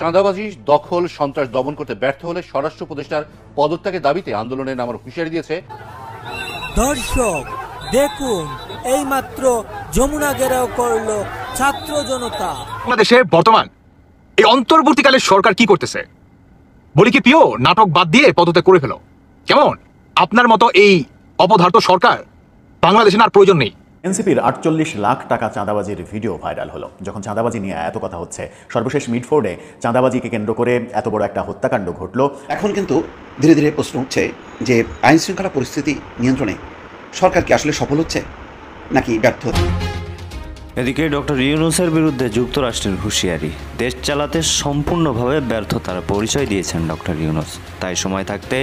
চাঁদাবাজি, দখল, সন্ত্রাস দমন করতে ব্যর্থ হলে স্বরাষ্ট্র উপদেষ্টার পদত্যাগের দাবিতে আন্দোলনে নামার হুঁশিয়ারি দিয়েছে। দর্শক দেখুন, এইমাত্র যমুনা ঘেরাও করলো ছাত্র জনতা। বাংলাদেশে বর্তমান এই অন্তর্বর্তীকালের সরকার কি করতেছে বলি কি প্রিয়, নাটক বাদ দিয়ে পদত্যাগ করে ফেলো। কেমন আপনার মতো এই অপদার্থ সরকার বাংলাদেশে আর প্রয়োজন নেই। এনসিপির ৪৮ লাখ টাকা চাঁদাবাজির ভিডিও ভাইরাল হলো। যখন চাঁদাবাজি নিয়ে এত কথা হচ্ছে, সর্বশেষ মিডফোর্ডে চাঁদাবাজিকে কেন্দ্র করে এত বড় একটা হত্যাকাণ্ড ঘটলো। এখন কিন্তু ধীরে ধীরে প্রশ্ন উঠছে যে আইন শৃঙ্খলা পরিস্থিতি নিয়ন্ত্রণে সরকার কি আসলে সফল হচ্ছে নাকি ব্যর্থ? এদিকে ডক্টর ইউনূসের বিরুদ্ধে যুক্তরাষ্ট্রের হুঁশিয়ারি। দেশ চালাতে সম্পূর্ণভাবে ব্যর্থতার পরিচয় দিয়েছেন ডক্টর ইউনূস। তাই সময় থাকতে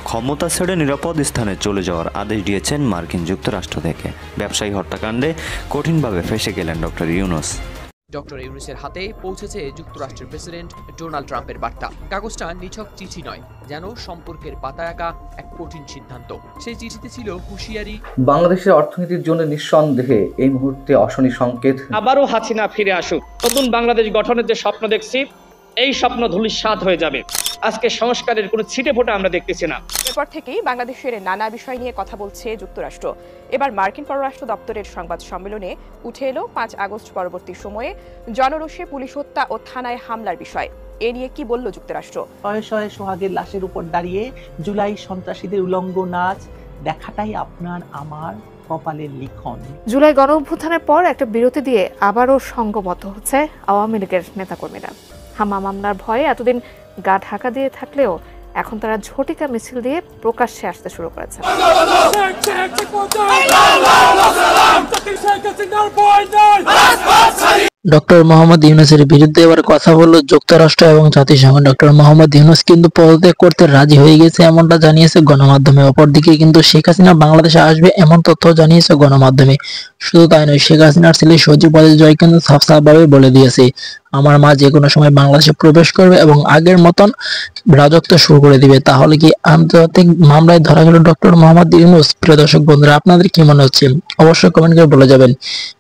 ক্ষমতা ছেড়ে নিরাপদ স্থানে চলে যাওয়ার আদেশ দিয়েছেন মার্কিন যুক্তরাষ্ট্র থেকে। ব্যবসায়ী হত্যাকাণ্ডে কঠিনভাবে ফেঁসে গেলেন ডক্টর ইউনূস। ডক্টর ইউনূসের হাতে পৌঁছেছে যুক্তরাষ্ট্রের প্রেসিডেন্ট ডোনাল্ড ট্রাম্পের বার্তা। কাগজটা নিছক চিঠি নয়, যেন সম্পর্কের পাতায় আঁকা এক কঠিন সিদ্ধান্ত। সেই চিঠিতে ছিল হুঁশিয়ারি। বাংলাদেশের অর্থনীতির জন্য নিঃসন্দেহে এই মুহূর্তে অশনি সংকেত। আবারও হাসিনা ফিরে আসুক। নতুন বাংলাদেশ গঠনের যে স্বপ্ন দেখছি, এই স্বপ্ন ধূলিসাৎ হয়ে যাবে। আজকে সংস্কারের কোনো ছিটে ফোঁটা আমরা দেখতেছি না। এরপর থেকেই বাংলাদেশের নানা বিষয় নিয়ে কথা বলছে যুক্তরাষ্ট্র। এবার মার্কিন পররাষ্ট্র দপ্তরের সংবাদ সম্মেলনে উঠে এলো ৫ আগস্ট পরবর্তী সময়ে জনরোষে পুলিশ হত্যা ও থানায় হামলার বিষয়। এ নিয়ে কি বলল যুক্তরাষ্ট্র? শয়ে শয়ে সোহাগের লাশের উপর দাঁড়িয়ে জুলাই সন্ত্রাসীদের উলঙ্গ নাচ দেখাটাই আপনার আমার কপালের লিখন। জুলাই গণ অভ্যুত্থানের পর একটা বিরতি দিয়ে আবারও সংঘবদ্ধ হচ্ছে আওয়ামী লীগের নেতাকর্মীরা। হামলা মামলার ভয়ে এতদিন গা ঢাকা দিয়ে থাকলেও এখন তারা ঝটিকা মিছিল দিয়ে প্রকাশ্যে আসতে শুরু করেছে। ডক্টর মোহাম্মদ ইউনূসের বিরুদ্ধে এবার কথা বলল যুক্তরাষ্ট্র এবং জাতিসংঘ। ডক্টর মোহাম্মদ ইউনূস কিন্তু পদত্যাগ করতে রাজি হয়ে গেছে, এমনটা জানিয়েছে গণমাধ্যমে। অপরদিকে কিন্তু শেখ হাসিনা বাংলাদেশে আসবে এমন তথ্য জানিয়েছে গণমাধ্যমে। শুধু তাই নয়, শেখ হাসিনার ছেলে সজীব ওয়াজেদ জয় কিন্তু সাফসাফভাবে বলে দিয়েছে, আমার মা যে কোনো সময় বাংলাদেশে প্রবেশ করবে এবং আগের মতন রাজত্ব শুরু করে দিবে। তাহলে কি আন্তর্জাতিক মামলায় ধরা গেল ডক্টর মোহাম্মদ ইউনূস? প্রিয় দর্শক বন্ধুরা, আপনাদের কি মনে হচ্ছে অবশ্যই কমেন্ট করে বলে যাবেন।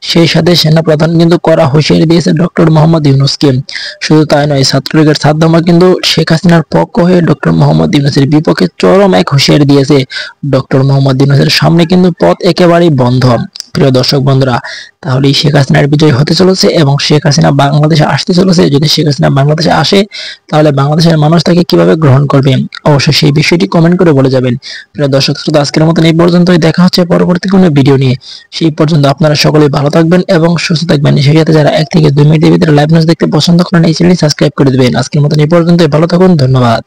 সেই সাথে সেনাপ্রধান কিন্তু কড়া হুঁশিয়ারি দিয়েছে ডক্টর মোহাম্মদ ইউনূসকে। শুধু তাই নয়, ছাত্রলীগের ছাত্রমা কিন্তু শেখ হাসিনার পক্ষ হয়ে ডক্টর মোহাম্মদ ইউনূসের বিপক্ষে চরম এক হুঁশিয়ারি দিয়েছে। ডক্টর মোহাম্মদ ইউনূসের সামনে কিন্তু পথ একেবারেই বন্ধ। প্রিয় দর্শক বন্ধুরা, তাহলে শেখ হাসিনার বিজয় হতে চলেছে এবং শেখ হাসিনা বাংলাদেশে আসতে চলেছে। যদি শেখ হাসিনা বাংলাদেশে আসে, তাহলে বাংলাদেশের মানুষ তাকে কিভাবে গ্রহণ করবে, অবশ্যই সেই বিষয়টি কমেন্ট করে বলে যাবেন। প্রিয় দর্শক শ্রোতা, আজকের মতন এই পর্যন্তই। দেখা হচ্ছে পরবর্তী কোনো ভিডিও নিয়ে। সেই পর্যন্ত আপনারা সকলেই ভালো থাকবেন এবং সুস্থ থাকবেন। সেই সাথে যারা 1 থেকে 2 মিনিটের ভিতরে লাইভ নিউজ দেখতে পছন্দ করেন, এই চ্যানেলটি সাবস্ক্রাইব করে দিবেন। আজকের মতন এই পর্যন্তই, ভালো থাকুন, ধন্যবাদ।